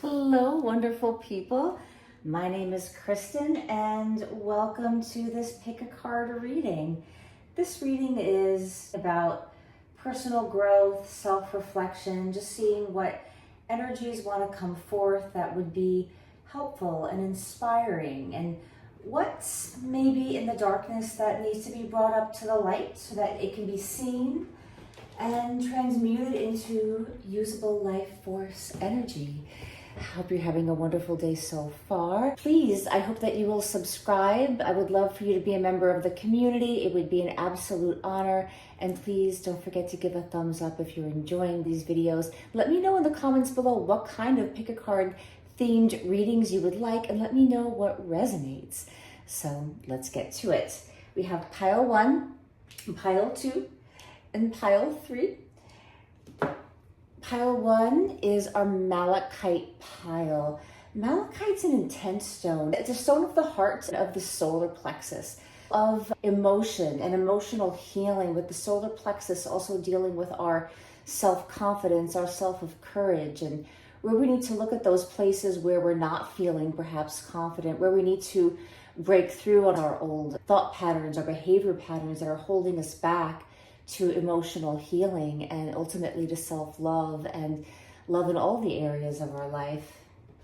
Hello, wonderful people. My name is Kristen, and welcome to this Pick a Card reading. This reading is about personal growth, self-reflection, just seeing what energies want to come forth that would be helpful and inspiring, and what's maybe in the darkness that needs to be brought up to the light so that it can be seen and transmuted into usable life force energy. I hope you're having a wonderful day so far. Please, I hope that you will subscribe. I would love for you to be a member of the community. It would be an absolute honor. And please don't forget to give a thumbs up if you're enjoying these videos. Let me know in the comments below what kind of pick a card themed readings you would like, and let me know what resonates. So let's get to it. We have pile 1, pile 2, and pile 3. Pile 1 is our malachite pile. Malachite's an intense stone. It's a stone of the heart, of the solar plexus, of emotion and emotional healing, with the solar plexus also dealing with our self-confidence, our self of courage, and where we need to look at those places where we're not feeling perhaps confident, where we need to break through on our old thought patterns, our behavior patterns that are holding us back to emotional healing and ultimately to self-love and love in all the areas of our life.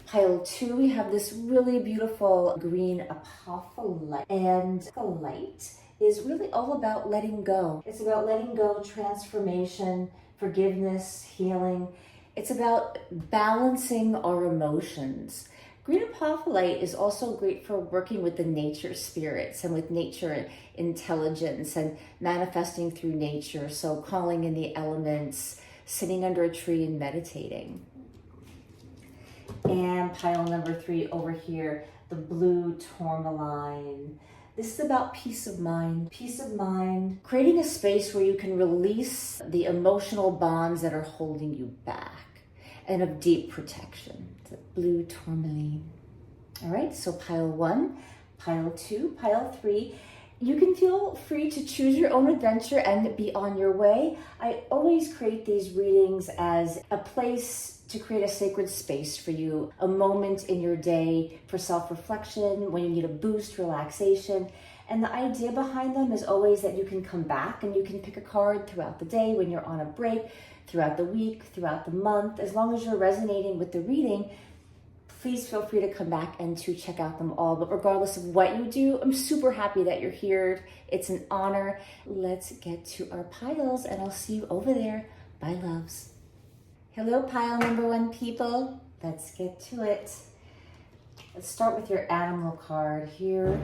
Pile 2, we have this really beautiful green apophyllite, and the light is really all about letting go. It's about letting go, transformation, forgiveness, healing. It's about balancing our emotions. Green apophyllite is also great for working with the nature spirits and with nature intelligence and manifesting through nature. So calling in the elements, sitting under a tree and meditating. And pile number 3 over here, the blue tourmaline. This is about peace of mind. Peace of mind, creating a space where you can release the emotional bonds that are holding you back, and of deep protection. The blue tourmaline. All right, so pile 1, pile 2, pile 3. You can feel free to choose your own adventure and be on your way. I always create these readings as a place to create a sacred space for you, a moment in your day for self-reflection, when you need a boost, relaxation. And the idea behind them is always that you can come back and you can pick a card throughout the day, when you're on a break, throughout the week, throughout the month. As long as you're resonating with the reading, please feel free to come back and to check out them all. But regardless of what you do, I'm super happy that you're here. It's an honor. Let's get to our piles, and I'll see you over there. Bye, loves. Hello, pile number 1 people. Let's get to it. Let's start with your animal card. Here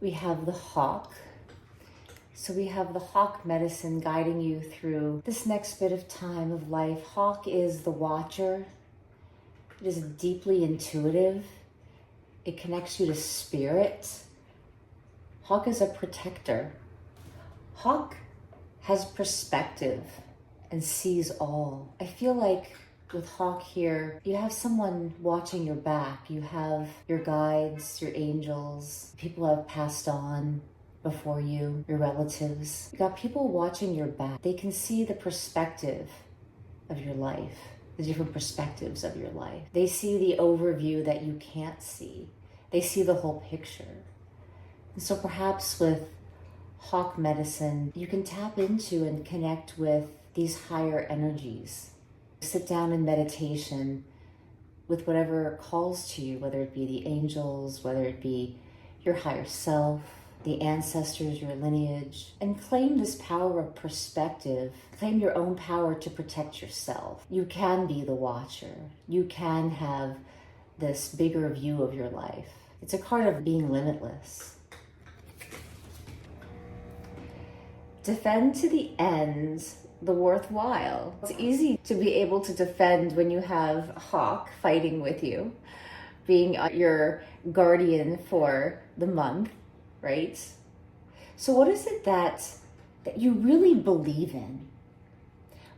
we have the hawk. So we have the hawk medicine guiding you through this next bit of time of life. Hawk is the watcher. It is deeply intuitive. It connects you to spirit. Hawk is a protector. Hawk has perspective and sees all. I feel like with Hawk here, you have someone watching your back. You have your guides, your angels, people who have passed on before you, your relatives. You got people watching your back. They can see the perspective of your life, the different perspectives of your life. They see the overview that you can't see. They see the whole picture. And so perhaps with hawk medicine, you can tap into and connect with these higher energies. Sit down in meditation with whatever calls to you, whether it be the angels, whether it be your higher self, the ancestors, your lineage, and claim this power of perspective. Claim your own power to protect yourself. You can be the watcher. You can have this bigger view of your life. It's a card of being limitless. Defend to the end the worthwhile. It's easy to be able to defend when you have Hawk fighting with you, being your guardian for the month, right? So what is it that you really believe in?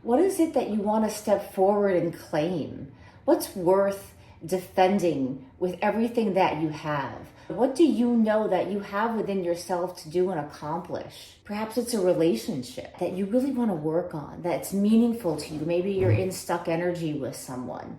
What is it that you want to step forward and claim? What's worth defending with everything that you have? What do you know that you have within yourself to do and accomplish? Perhaps it's a relationship that you really want to work on, that's meaningful to you. Maybe you're in stuck energy with someone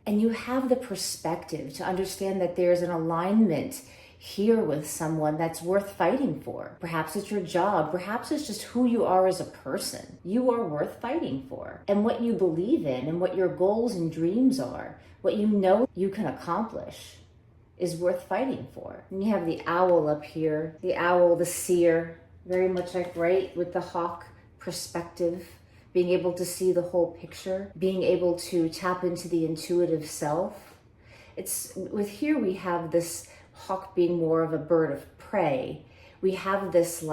And you have the perspective to understand that there's an alignment here with someone that's worth fighting for. Perhaps it's your job. Perhaps it's just who you are as a person. You are worth fighting for. And what you believe in and what your goals and dreams are, what you know you can accomplish, is worth fighting for. And you have the owl up here, the owl, the seer, very much like, right, with the hawk perspective, being able to see the whole picture, being able to tap into the intuitive self. It's with here we have this hawk being more of a bird of prey. We have this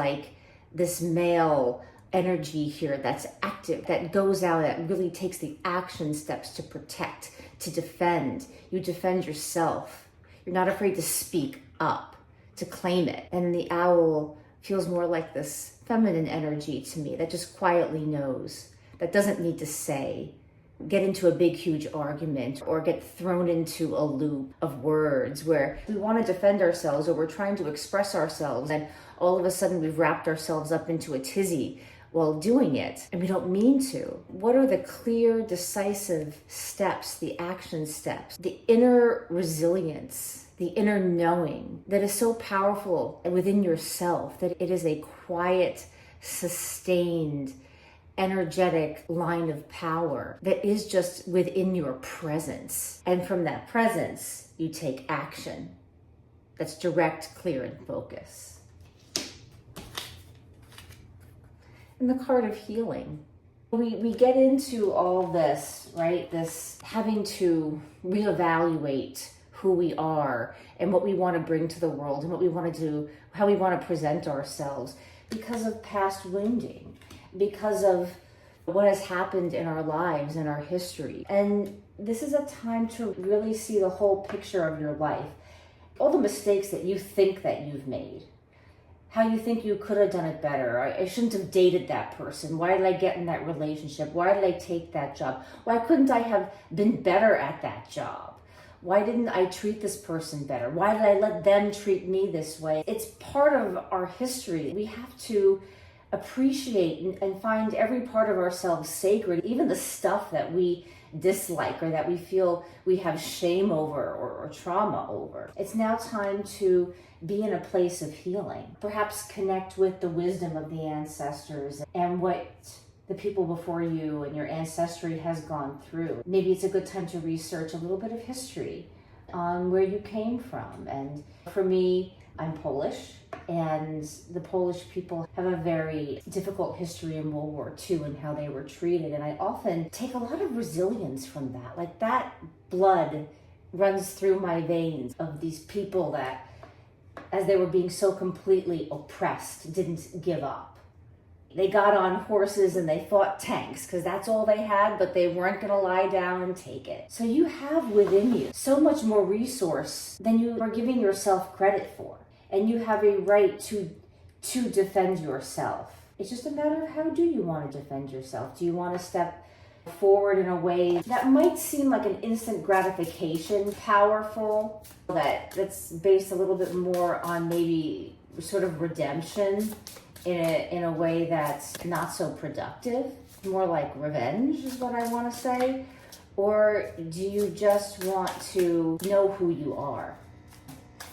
this male energy here that's active, that goes out, that really takes the action steps to protect, to defend. You defend yourself. You're not afraid to speak up, to claim it. And the owl feels more like this feminine energy to me that just quietly knows, that doesn't need to say, get into a big, huge argument or get thrown into a loop of words where we want to defend ourselves or we're trying to express ourselves and all of a sudden we've wrapped ourselves up into a tizzy while doing it and we don't mean to. What are the clear, decisive steps, the action steps, the inner resilience, the inner knowing that is so powerful within yourself that it is a quiet, sustained, energetic line of power that is just within your presence. And from that presence, you take action that's direct, clear, and focus. And the card of healing. We get into all this, right? This having to reevaluate who we are and what we want to bring to the world and what we want to do, how we want to present ourselves because of past wounding, because of what has happened in our lives and our history. And this is a time to really see the whole picture of your life. All the mistakes that you think that you've made, how you think you could have done it better. I shouldn't have dated that person. Why did I get in that relationship? Why did I take that job? Why couldn't I have been better at that job? Why didn't I treat this person better? Why did I let them treat me this way? It's part of our history. We have to appreciate and find every part of ourselves sacred, even the stuff that we dislike or that we feel we have shame over or trauma over. It's now time to be in a place of healing. Perhaps connect with the wisdom of the ancestors and what the people before you and your ancestry has gone through. Maybe it's a good time to research a little bit of history on where you came from. And for me, I'm Polish, and the Polish people have a very difficult history in World War II and how they were treated. And I often take a lot of resilience from that. Like that blood runs through my veins of these people that, as they were being so completely oppressed, didn't give up. They got on horses and they fought tanks because that's all they had, but they weren't going to lie down and take it. So you have within you so much more resource than you are giving yourself credit for. And you have a right to defend yourself. It's just a matter of how do you want to defend yourself? Do you want to step forward in a way that might seem like an instant gratification, powerful, that's based a little bit more on maybe sort of redemption in a way that's not so productive, more like revenge is what I want to say? Or do you just want to know who you are?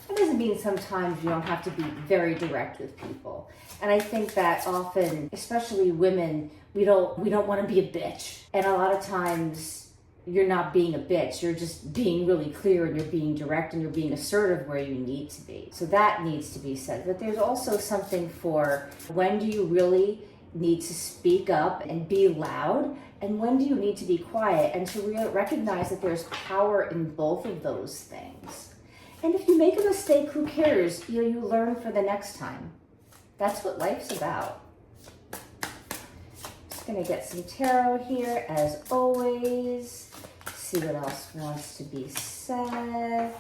That doesn't mean sometimes you don't have to be very direct with people. And I think that often, especially women, we don't want to be a bitch. And a lot of times you're not being a bitch. You're just being really clear and you're being direct and you're being assertive where you need to be. So that needs to be said. But there's also something for when do you really need to speak up and be loud, and when do you need to be quiet, and to recognize that there's power in both of those things. And if you make a mistake, who cares? You learn for the next time. That's what life's about. Just gonna get some tarot here as always. See what else wants to be said.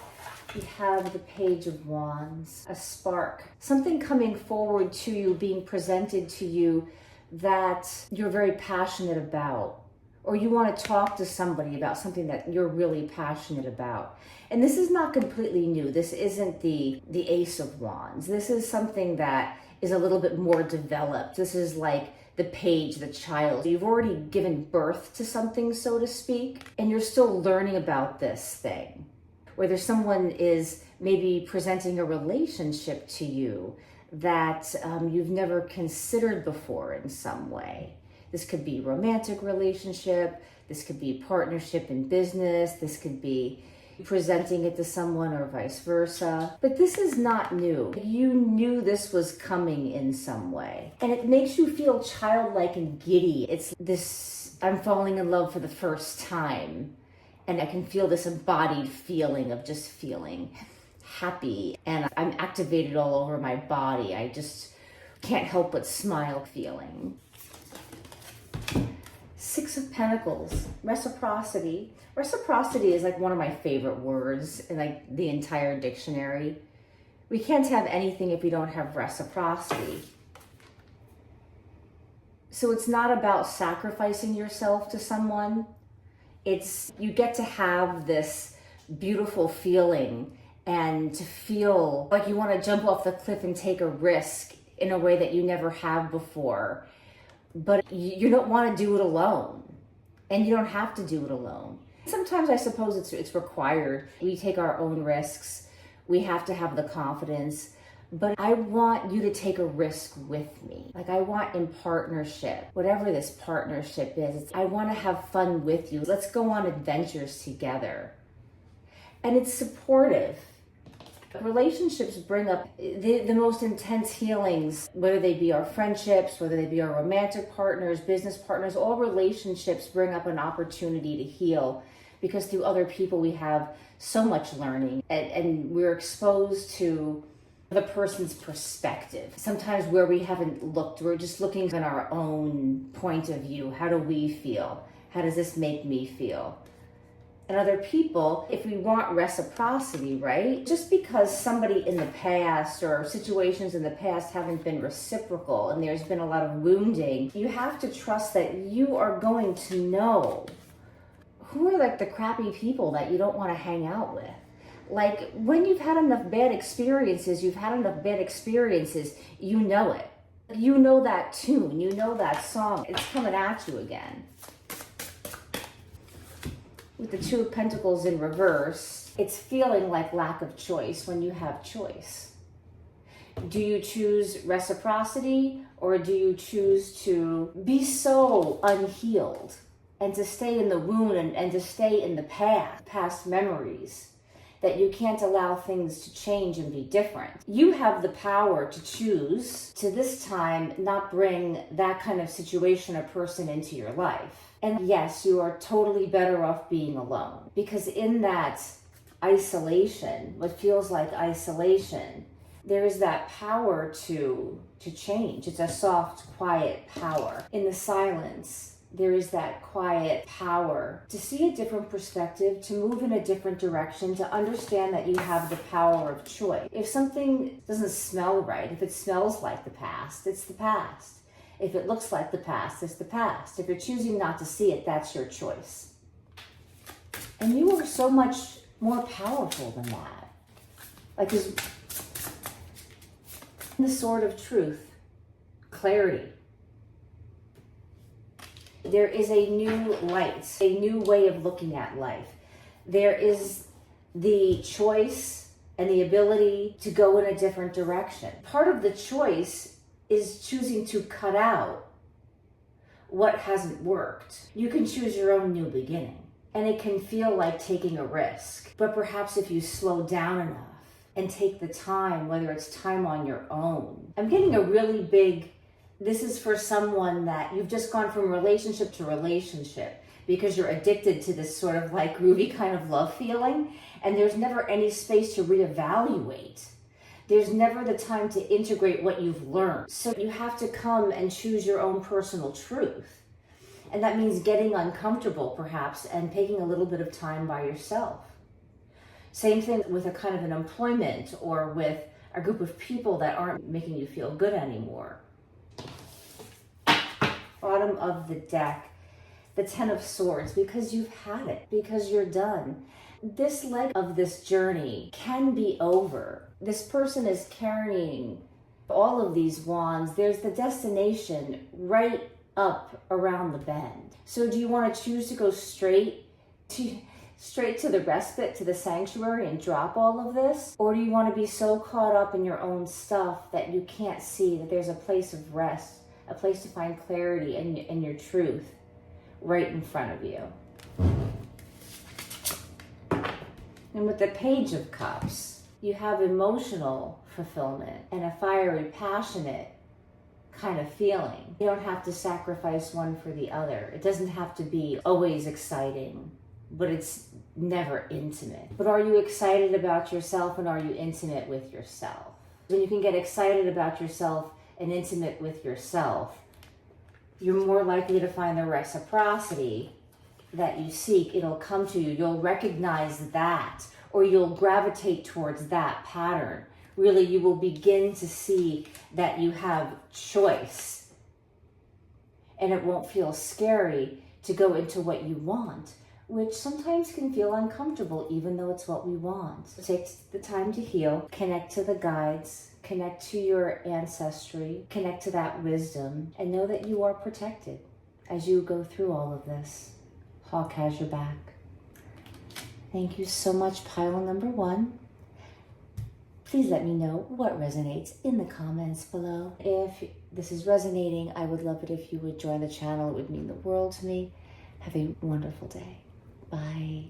We have the Page of Wands, a spark, something coming forward to you, being presented to you that you're very passionate about, or you want to talk to somebody about something that you're really passionate about. And this is not completely new. This isn't the Ace of Wands. This is something that is a little bit more developed. This is like the page, the child. You've already given birth to something, so to speak, and you're still learning about this thing. Whether someone is maybe presenting a relationship to you that you've never considered before in some way. This could be romantic relationship, this could be partnership in business, this could be presenting it to someone or vice versa. But this is not new. You knew this was coming in some way. And it makes you feel childlike and giddy. It's this, I'm falling in love for the first time. And I can feel this embodied feeling of just feeling happy. And I'm activated all over my body. I just can't help but smile feeling. Six of Pentacles, reciprocity. Reciprocity is like one of my favorite words in like the entire dictionary. We can't have anything if we don't have reciprocity. So it's not about sacrificing yourself to someone. It's you get to have this beautiful feeling and to feel like you want to jump off the cliff and take a risk in a way that you never have before. But you don't want to do it alone, and you don't have to do it alone. Sometimes I suppose it's required. We take our own risks. We have to have the confidence, but I want you to take a risk with me. Like I want in partnership, whatever this partnership is, I want to have fun with you. Let's go on adventures together. And it's supportive. Relationships bring up the most intense healings, whether they be our friendships, whether they be our romantic partners, business partners. All relationships bring up an opportunity to heal because through other people we have so much learning and we're exposed to the person's perspective. Sometimes where we haven't looked, we're just looking from our own point of view. How do we feel? How does this make me feel? And other people, if we want reciprocity, right? Just because somebody in the past or situations in the past haven't been reciprocal and there's been a lot of wounding, you have to trust that you are going to know who are like the crappy people that you don't want to hang out with. Like when you've had enough bad experiences, you know it. You know that tune, you know that song, it's coming at you again. With the Two of Pentacles in reverse, it's feeling like lack of choice when you have choice. Do you choose reciprocity or do you choose to be so unhealed and to stay in the wound and to stay in the past memories that you can't allow things to change and be different? You have the power to choose to this time not bring that kind of situation or person into your life. And yes, you are totally better off being alone because in that isolation, what feels like isolation, there is that power to change. It's a soft, quiet power. In the silence, there is that quiet power to see a different perspective, to move in a different direction, to understand that you have the power of choice. If something doesn't smell right, if it smells like the past, it's the past. If it looks like the past, it's the past. If you're choosing not to see it, that's your choice. And you are so much more powerful than that. Like this, the sword of truth, clarity. There is a new light, a new way of looking at life. There is the choice and the ability to go in a different direction. Part of the choice is choosing to cut out what hasn't worked. You can choose your own new beginning, and it can feel like taking a risk. But perhaps if you slow down enough and take the time, whether it's time on your own. I'm getting a really big, this is for someone that you've just gone from relationship to relationship because you're addicted to this sort of like groovy kind of love feeling, and there's never any space to reevaluate. There's never the time to integrate what you've learned. So you have to come and choose your own personal truth. And that means getting uncomfortable perhaps and taking a little bit of time by yourself. Same thing with a kind of an employment or with a group of people that aren't making you feel good anymore. Bottom of the deck, the Ten of Swords, because you've had it, because you're done. This leg of this journey can be over. This person is carrying All of these wands, there's the destination right up around the bend. So do you want to choose to go straight to the respite, to the sanctuary, and drop all of this? Or do you want to be so caught up in your own stuff that you can't see that there's a place of rest, a place to find clarity and your truth right in front of you? And with the Page of Cups, you have emotional fulfillment and a fiery, passionate kind of feeling. You don't have to sacrifice one for the other. It doesn't have to be always exciting, but it's never intimate. But are you excited about yourself, and are you intimate with yourself? When you can get excited about yourself and intimate with yourself, you're more likely to find the reciprocity that you seek. It'll come to you. You'll recognize that, or you'll gravitate towards that pattern. Really, you will begin to see that you have choice, and it won't feel scary to go into what you want, which sometimes can feel uncomfortable, even though it's what we want. So take the time to heal, connect to the guides, connect to your ancestry, connect to that wisdom, and know that you are protected as you go through all of this. Hawk has your back. Thank you so much, pile number 1. Please let me know what resonates in the comments below. If this is resonating, I would love it if you would join the channel. It would mean the world to me. Have a wonderful day. Bye.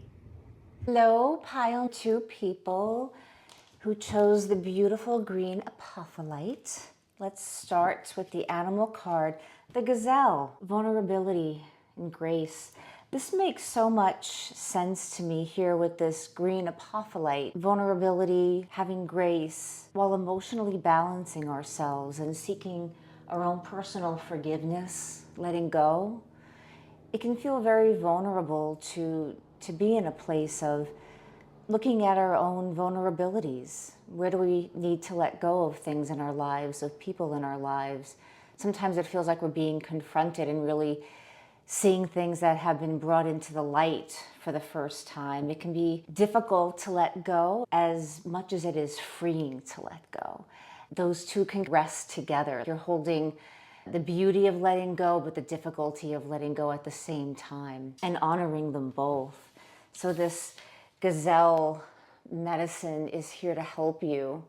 Hello, pile 2 people who chose the beautiful green apophyllite. Let's start with the animal card, the gazelle, vulnerability and grace. This makes so much sense to me here with this green apophyllite. Vulnerability, having grace, while emotionally balancing ourselves and seeking our own personal forgiveness, letting go. It can feel very vulnerable to be in a place of looking at our own vulnerabilities. Where do we need to let go of things in our lives, of people in our lives? Sometimes it feels like we're being confronted and really seeing things that have been brought into the light for the first time. It can be difficult to let go as much as it is freeing to let go. Those two can rest together. You're holding the beauty of letting go, but the difficulty of letting go at the same time, and honoring them both. So this gazelle medicine is here to help you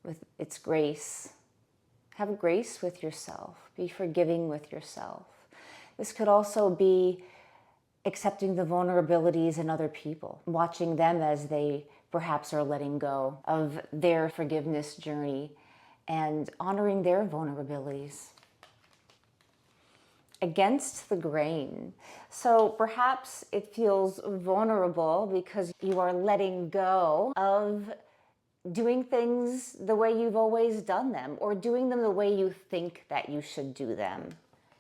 with its grace. Have grace with yourself. Be forgiving with yourself. This could also be accepting the vulnerabilities in other people, watching them as they perhaps are letting go of their forgiveness journey and honoring their vulnerabilities. Against the grain. So perhaps it feels vulnerable because you are letting go of doing things the way you've always done them, or doing them the way you think that you should do them.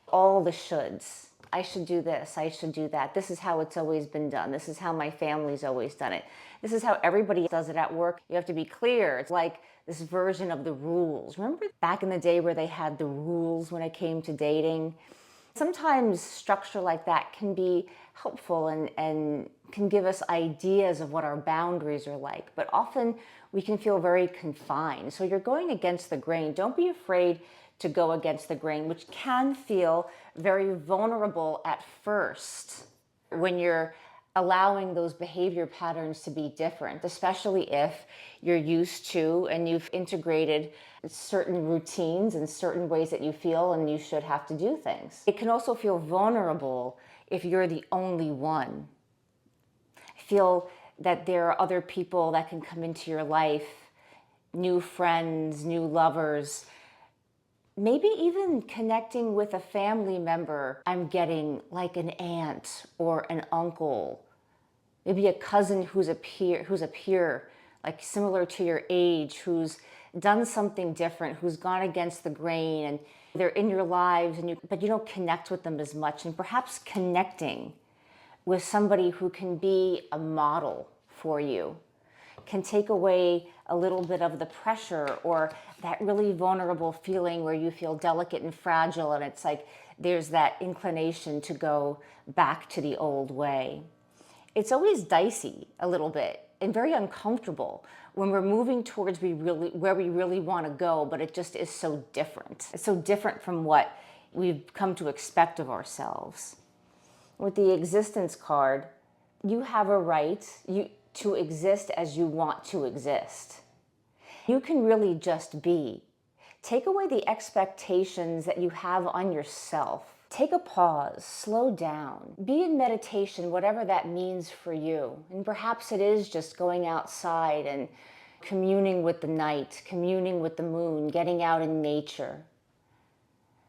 All the shoulds. I should do this, I should do that. This is how it's always been done. This is how my family's always done it. This is how everybody does it at work. You have to be clear. It's like this version of the rules. Remember back in the day where they had the rules when it came to dating? Sometimes structure like that can be helpful and can give us ideas of what our boundaries are like, but often we can feel very confined. So you're going against the grain. Don't be afraid to go against the grain, which can feel very vulnerable at first when you're allowing those behavior patterns to be different, especially if you're used to and you've integrated certain routines and certain ways that you feel and you should have to do things. It can also feel vulnerable if you're the only one. I feel that there are other people that can come into your life, new friends, new lovers, maybe even connecting with a family member. I'm getting like an aunt or an uncle, maybe a cousin who's a peer, like similar to your age, who's done something different, who's gone against the grain, and they're in your lives, but you don't connect with them as much. And perhaps connecting with somebody who can be a model for you can take away a little bit of the pressure or that really vulnerable feeling where you feel delicate and fragile, and it's like there's that inclination to go back to the old way. It's always dicey a little bit and very uncomfortable when we're moving towards where we really want to go, but it just is so different. It's so different from what we've come to expect of ourselves. With the existence card, you have a right to exist as you want to exist. You can really just be. Take away the expectations that you have on yourself. Take a pause, slow down, be in meditation, whatever that means for you. And perhaps it is just going outside and communing with the night, communing with the moon, getting out in nature.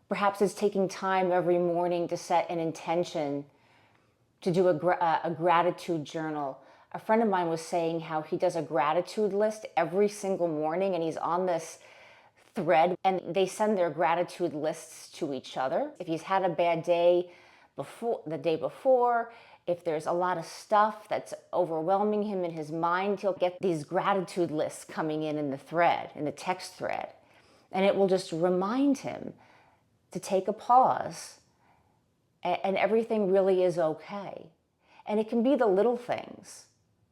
Perhaps it's taking time every morning to set an intention, to do a gratitude journal. A friend of mine was saying how he does a gratitude list every single morning, and he's on this thread, and they send their gratitude lists to each other. If he's had a bad day the day before, if there's a lot of stuff that's overwhelming him in his mind, he'll get these gratitude lists coming in the thread, in the text thread. And it will just remind him to take a pause, and everything really is okay. And it can be the little things.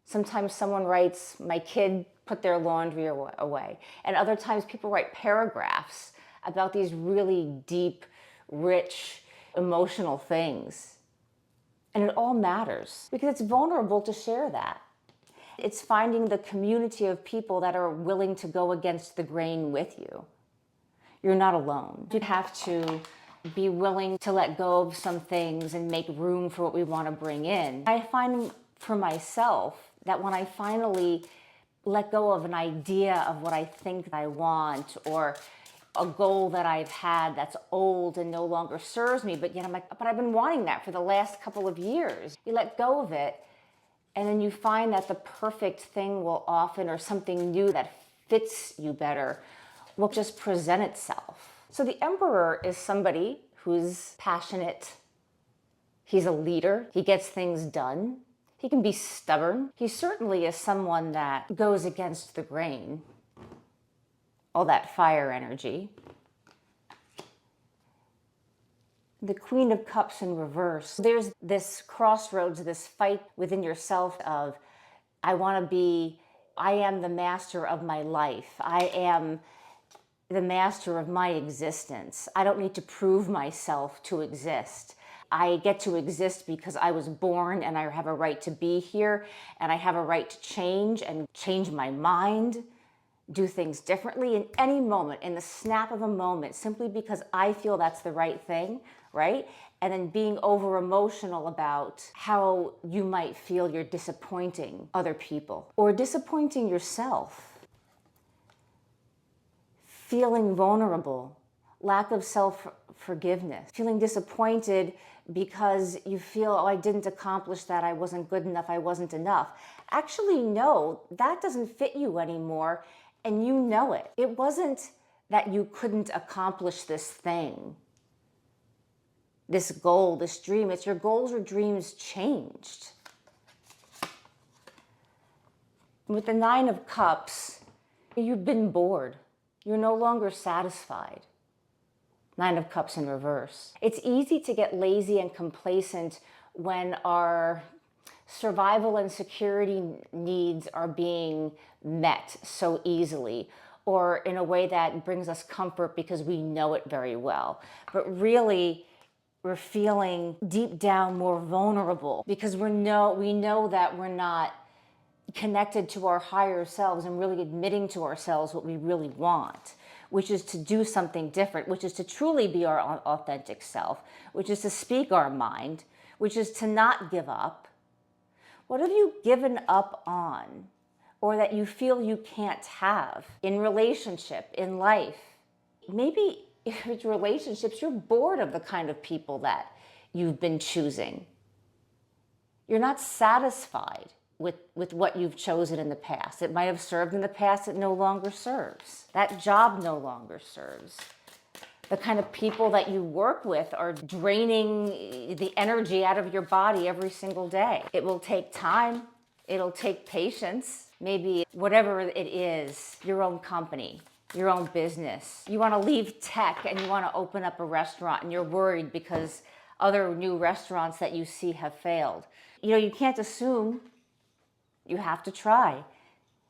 Sometimes someone writes, my kid put their laundry away. And other times people write paragraphs about these really deep, rich, emotional things. And it all matters because it's vulnerable to share that. It's finding the community of people that are willing to go against the grain with you. You're not alone. You have to be willing to let go of some things and make room for what we want to bring in. I find for myself that when I finally let go of an idea of what I think I want, or a goal that I've had that's old and no longer serves me, but yet I'm like, but I've been wanting that for the last couple of years. You let go of it, and then you find that the perfect thing will often, or something new that fits you better, will just present itself. So the Emperor is somebody who's passionate. He's a leader. He gets things done. He can be stubborn. He certainly is someone that goes against the grain. All that fire energy. The Queen of Cups in reverse. There's this crossroads, this fight within yourself of, I am the master of my life. I am the master of my existence. I don't need to prove myself to exist. I get to exist because I was born, and I have a right to be here, and I have a right to change and change my mind, do things differently in any moment, in the snap of a moment, simply because I feel that's the right thing, right? And then being over emotional about how you might feel you're disappointing other people or disappointing yourself. Feeling vulnerable, lack of self-forgiveness, feeling disappointed because you feel, oh, I didn't accomplish that, I wasn't good enough, I wasn't enough. Actually, no, that doesn't fit you anymore, and you know it. It wasn't that you couldn't accomplish this thing, this goal, this dream. It's your goals or dreams changed. With the Nine of Cups, you've been bored. You're no longer satisfied. Nine of Cups in reverse. It's easy to get lazy and complacent when our survival and security needs are being met so easily, or in a way that brings us comfort because we know it very well. But really, we're feeling deep down more vulnerable because we know that we're not connected to our higher selves and really admitting to ourselves what we really want, which is to do something different, which is to truly be our authentic self, which is to speak our mind, which is to not give up. What have you given up on, or that you feel you can't have in relationship, in life? Maybe if it's relationships, you're bored of the kind of people that you've been choosing. You're not satisfied with what you've chosen in the past. It might have served in the past, it no longer serves. That job no longer serves. The kind of people that you work with are draining the energy out of your body every single day. It will take time. It'll take patience. Maybe whatever it is, your own company, your own business. You want to leave tech and you want to open up a restaurant, and you're worried because other new restaurants that you see have failed. You know, you can't assume You have to try.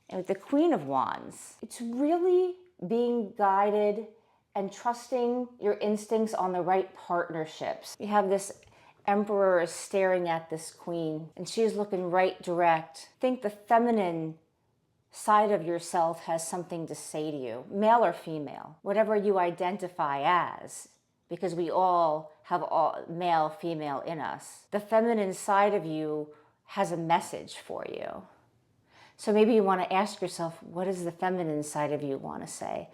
And with the Queen of Wands, it's really being guided and trusting your instincts on the right partnerships. You have this Emperor staring at this Queen, and she's looking right direct. I think the feminine side of yourself has something to say to you, male or female, whatever you identify as, because we all have male, female in us. The feminine side of you has a message for you. So maybe you want to ask yourself, what does the feminine side of you want to say?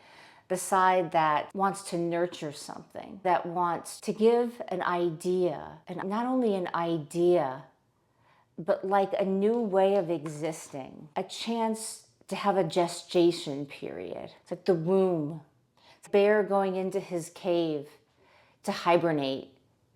The side that wants to nurture something, that wants to give an idea, and not only an idea, but like a new way of existing, a chance to have a gestation period. It's like the womb. It's a bear going into his cave to hibernate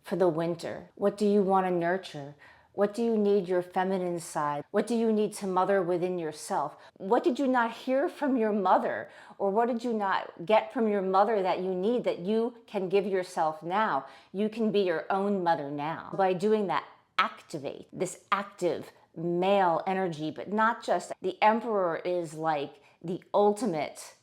for the winter. What do you want to nurture? What do you need your feminine side? What do you need to mother within yourself? What did you not hear from your mother? Or what did you not get from your mother that you need that you can give yourself now? You can be your own mother now. By doing that, activate this active male energy, but not just. The Emperor is like the ultimate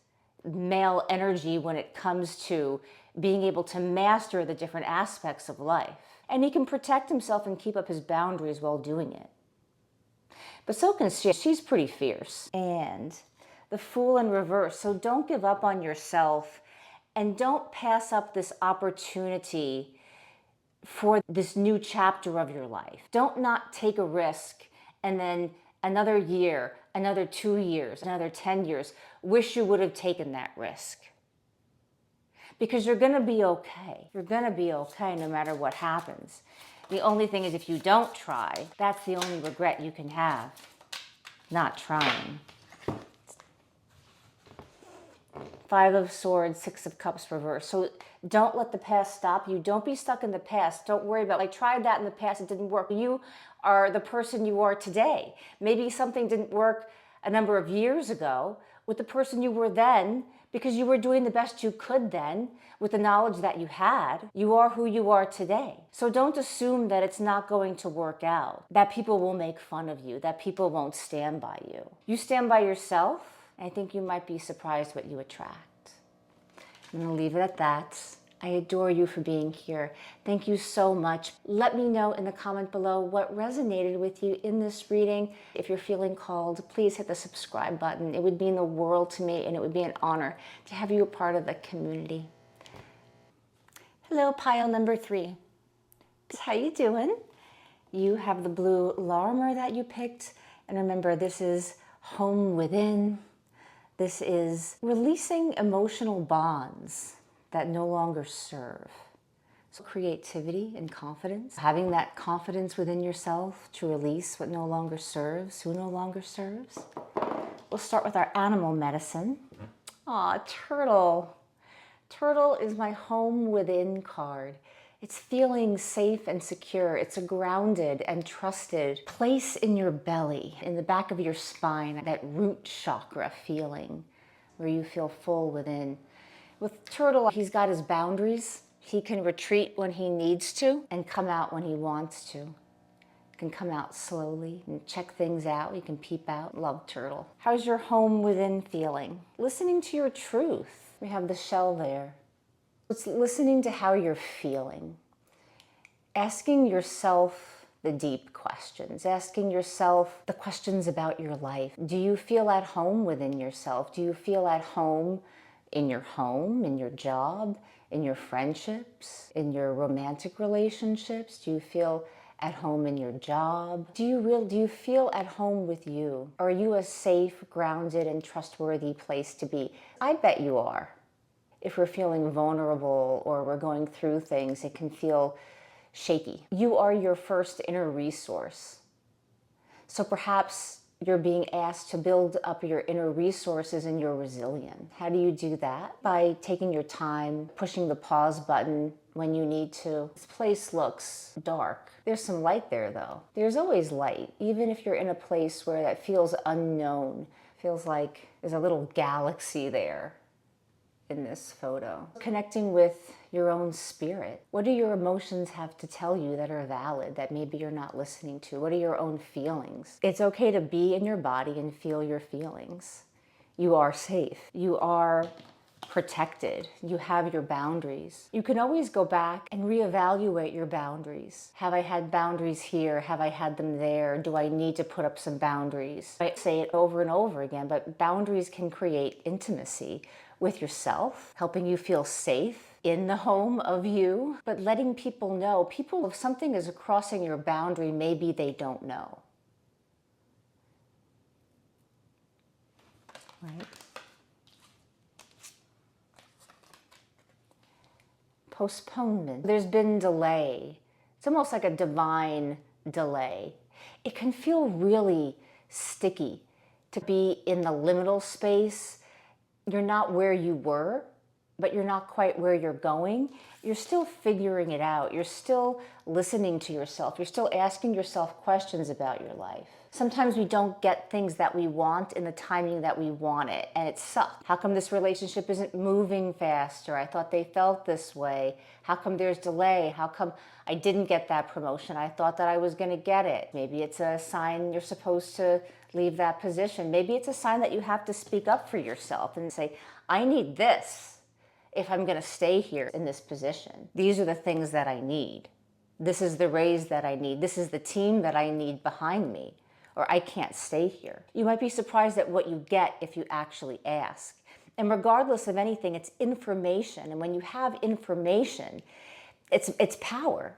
male energy when it comes to being able to master the different aspects of life. And he can protect himself and keep up his boundaries while doing it. But so can she. She's pretty fierce. And the Fool in reverse. So don't give up on yourself, and don't pass up this opportunity for this new chapter of your life. Don't not take a risk and then another year, another 2 years, another 10 years, wish you would have taken that risk. Because you're going to be okay. You're going to be okay no matter what happens. The only thing is, if you don't try, that's the only regret you can have, not trying. Five of Swords, Six of Cups reverse. So don't let the past stop you. Don't be stuck in the past. Don't worry about, I tried that in the past, it didn't work. You are the person you are today. Maybe something didn't work a number of years ago with the person you were then, because you were doing the best you could then with the knowledge that you had. You are who you are today. So don't assume that it's not going to work out, that people will make fun of you, that people won't stand by you. You stand by yourself, and I think you might be surprised what you attract. I'm going to leave it at that. I adore you for being here. Thank you so much. Let me know in the comment below what resonated with you in this reading. If you're feeling called, please hit the subscribe button. It would mean the world to me, and it would be an honor to have you a part of the community. Hello, pile number 3. How you doing? You have the blue Larmer that you picked. And remember, this is home within. This is releasing emotional bonds that no longer serve. So creativity and confidence, having that confidence within yourself to release what no longer serves, who no longer serves. We'll start with our animal medicine. Aw, turtle. Turtle is my home within card. It's feeling safe and secure. It's a grounded and trusted place in your belly, in the back of your spine, that root chakra feeling where you feel full within. With Turtle, he's got his boundaries. He can retreat when he needs to and come out when he wants to. He can come out slowly and check things out. He can peep out. Love Turtle. How's your home within feeling? Listening to your truth. We have the shell there. It's listening to how you're feeling. Asking yourself the deep questions. Asking yourself the questions about your life. Do you feel at home within yourself? Do you feel at home, in your job, in your friendships, in your romantic relationships? Do you feel at home in your job? Do you feel at home with you? Are you a safe, grounded, and trustworthy place to be? I bet you are. If we're feeling vulnerable or we're going through things, it can feel shaky. You are your first inner resource. So perhaps you're being asked to build up your inner resources and your resilience. How do you do that? By taking your time, pushing the pause button when you need to. This place looks dark. There's some light there though. There's always light, even if you're in a place where that feels unknown. Feels like there's a little galaxy there in this photo. Connecting with your own spirit? What do your emotions have to tell you that are valid, that maybe you're not listening to? What are your own feelings? It's okay to be in your body and feel your feelings. You are safe. You are protected. You have your boundaries. You can always go back and reevaluate your boundaries. Have I had boundaries here? Have I had them there? Do I need to put up some boundaries? I say it over and over again, but boundaries can create intimacy with yourself, helping you feel safe in the home of you, but letting people know, if something is crossing your boundary, maybe they don't know. Right? Postponement. There's been delay. It's almost like a divine delay. It can feel really sticky to be in the liminal space. You're not where you were, but you're not quite where you're going. You're still figuring it out. You're still listening to yourself. You're still asking yourself questions about your life. Sometimes we don't get things that we want in the timing that we want it, and it sucks. How come this relationship isn't moving faster? I thought they felt this way. How come there's delay? How come I didn't get that promotion? I thought that I was going to get it. Maybe it's a sign you're supposed to leave that position. Maybe it's a sign that you have to speak up for yourself and say, I need this if I'm going to stay here in this position. These are the things that I need. This is the raise that I need. This is the team that I need behind me, or I can't stay here. You might be surprised at what you get if you actually ask. And regardless of anything, it's information. And when you have information, it's power.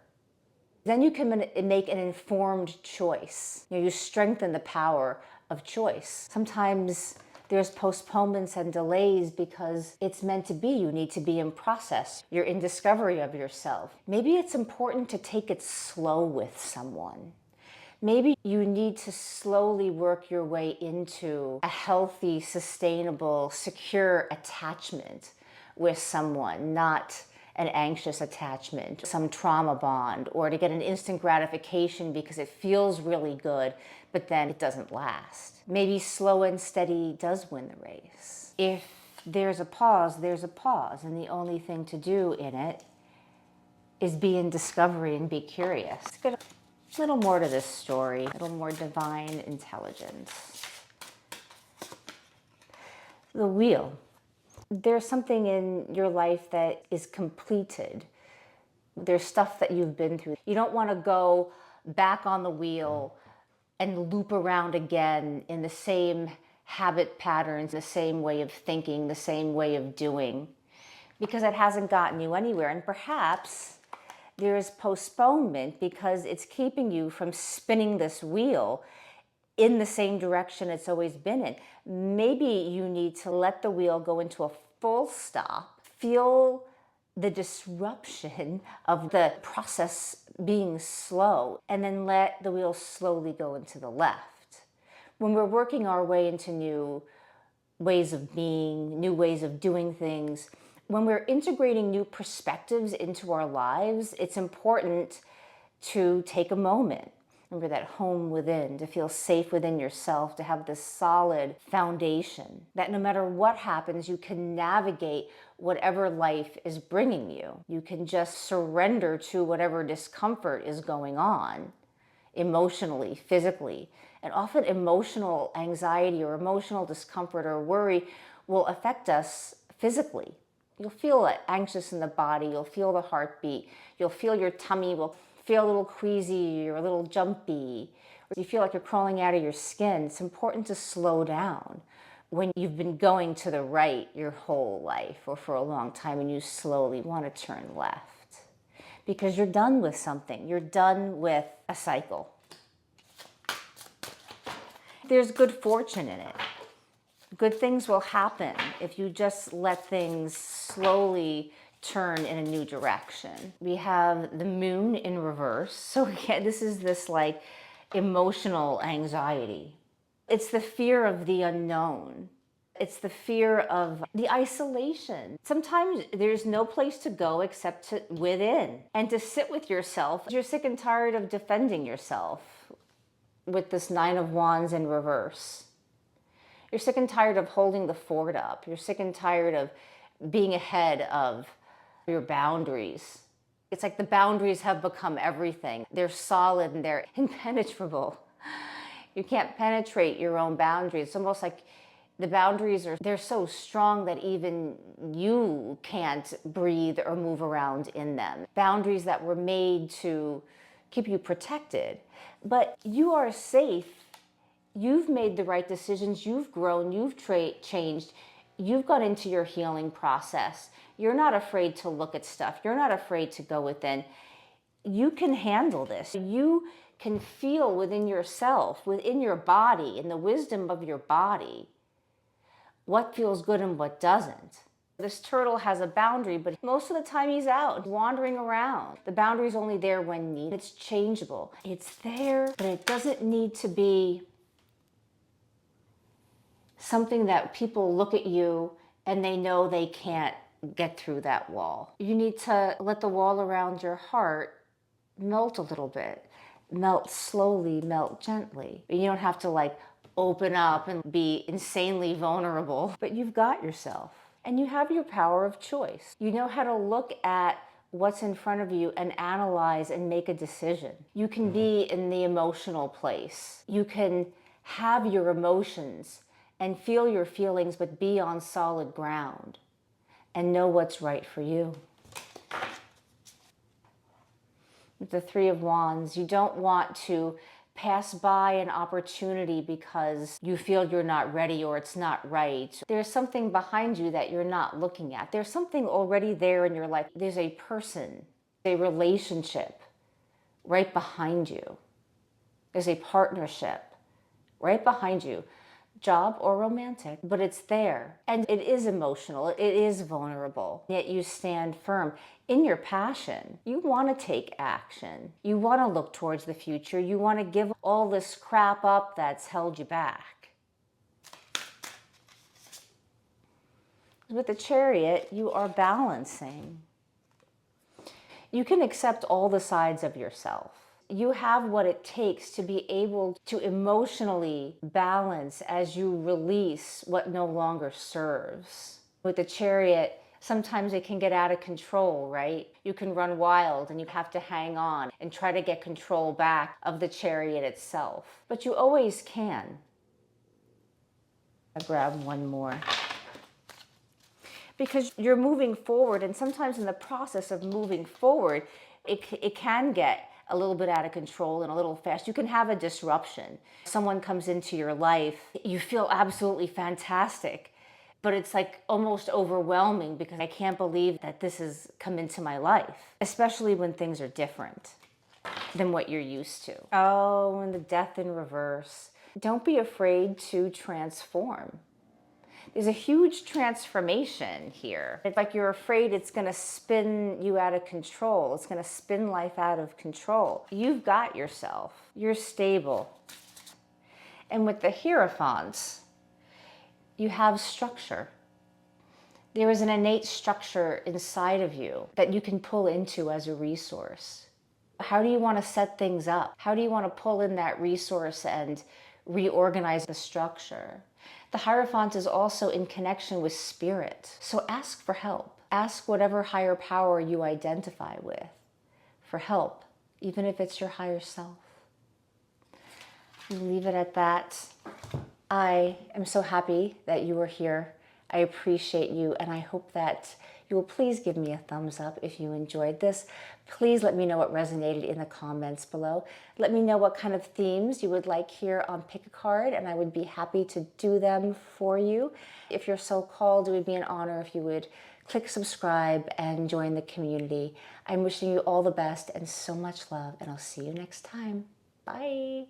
Then you can make an informed choice. You strengthen the power of choice. Sometimes there's postponements and delays because it's meant to be. You need to be in process. You're in discovery of yourself. Maybe it's important to take it slow with someone. Maybe you need to slowly work your way into a healthy, sustainable, secure attachment with someone, not an anxious attachment, some trauma bond, or to get an instant gratification because it feels really good, but then it doesn't last. Maybe slow and steady does win the race. If there's a pause, there's a pause, and the only thing to do in it is be in discovery and be curious. Get a little more to this story, a little more divine intelligence. The wheel. There's something in your life that is completed. There's stuff that you've been through. You don't want to go back on the wheel and loop around again in the same habit patterns, the same way of thinking, the same way of doing, because it hasn't gotten you anywhere. And perhaps there is postponement because it's keeping you from spinning this wheel in the same direction it's always been in. Maybe you need to let the wheel go into a full stop, feel the disruption of the process being slow, and then let the wheel slowly go into the left. When we're working our way into new ways of being, new ways of doing things, when we're integrating new perspectives into our lives, it's important to take a moment. Remember that home within, to feel safe within yourself, to have this solid foundation that no matter what happens, you can navigate whatever life is bringing you. You can just surrender to whatever discomfort is going on emotionally, physically. And often emotional anxiety or emotional discomfort or worry will affect us physically. You'll feel anxious in the body, you'll feel the heartbeat, you'll feel your tummy will feel a little queasy or a little jumpy, or you feel like you're crawling out of your skin. It's important to slow down when you've been going to the right your whole life or for a long time and you slowly want to turn left because you're done with something. You're done with a cycle. There's good fortune in it. Good things will happen if you just let things slowly turn in a new direction. We have the moon in reverse. So again, this is this like emotional anxiety. It's the fear of the unknown. It's the fear of the isolation. Sometimes there's no place to go except to within and to sit with yourself. You're sick and tired of defending yourself with this Nine of Wands in reverse. You're sick and tired of holding the fort up. You're sick and tired of being ahead of your boundaries. It's like the boundaries have become everything. They're solid and they're impenetrable. You can't penetrate your own boundaries. It's almost like the boundaries they're so strong that even you can't breathe or move around in them. Boundaries that were made to keep you protected. But you are safe. You've made the right decisions. You've grown. You've changed. You've gone into your healing process. You're not afraid to look at stuff. You're not afraid to go within. You can handle this. You can feel within yourself, within your body, in the wisdom of your body, what feels good and what doesn't. This turtle has a boundary, but most of the time he's out wandering around. The boundary's only there when needed. It's changeable. It's there, but it doesn't need to be something that people look at you and they know they can't get through that wall. You need to let the wall around your heart melt a little bit. Melt slowly, melt gently. You don't have to like open up and be insanely vulnerable, but you've got yourself and you have your power of choice. You know how to look at what's in front of you and analyze and make a decision. You can be in the emotional place. You can have your emotions and feel your feelings, but be on solid ground and know what's right for you. With the Three of Wands, you don't want to pass by an opportunity because you feel you're not ready or it's not right. There's something behind you that you're not looking at. There's something already there in your life. There's a person, a relationship right behind you. There's a partnership right behind you. Job or romantic, but it's there. And it is emotional, it is vulnerable, yet you stand firm in your passion. You want to take action. You want to look towards the future. You want to give all this crap up that's held you back. With the Chariot, you are balancing. You can accept all the sides of yourself. You have what it takes to be able to emotionally balance as you release what no longer serves. With the Chariot, sometimes it can get out of control, right? You can run wild and you have to hang on and try to get control back of the Chariot itself. But you always can. I'll grab one more. Because you're moving forward, and sometimes in the process of moving forward, it can get a little bit out of control and a little fast. You can have a disruption. Someone comes into your life, you feel absolutely fantastic, but it's like almost overwhelming because I can't believe that this has come into my life, especially when things are different than what you're used to. Oh, and the Death in reverse. Don't be afraid to transform. There's a huge transformation here. It's like you're afraid it's going to spin you out of control. It's going to spin life out of control. You've got yourself. You're stable. And with the Hierophants, you have structure. There is an innate structure inside of you that you can pull into as a resource. How do you want to set things up? How do you want to pull in that resource and reorganize the structure? The Hierophant is also in connection with spirit. So ask for help. Ask whatever higher power you identify with for help, even if it's your higher self. Leave it at that. I am so happy that you were here. I appreciate you, and I hope that you will please give me a thumbs up if you enjoyed this. Please let me know what resonated in the comments below. Let me know what kind of themes you would like here on Pick a Card, and I would be happy to do them for you. If you're so called, it would be an honor if you would click subscribe and join the community. I'm wishing you all the best and so much love, and I'll see you next time. Bye.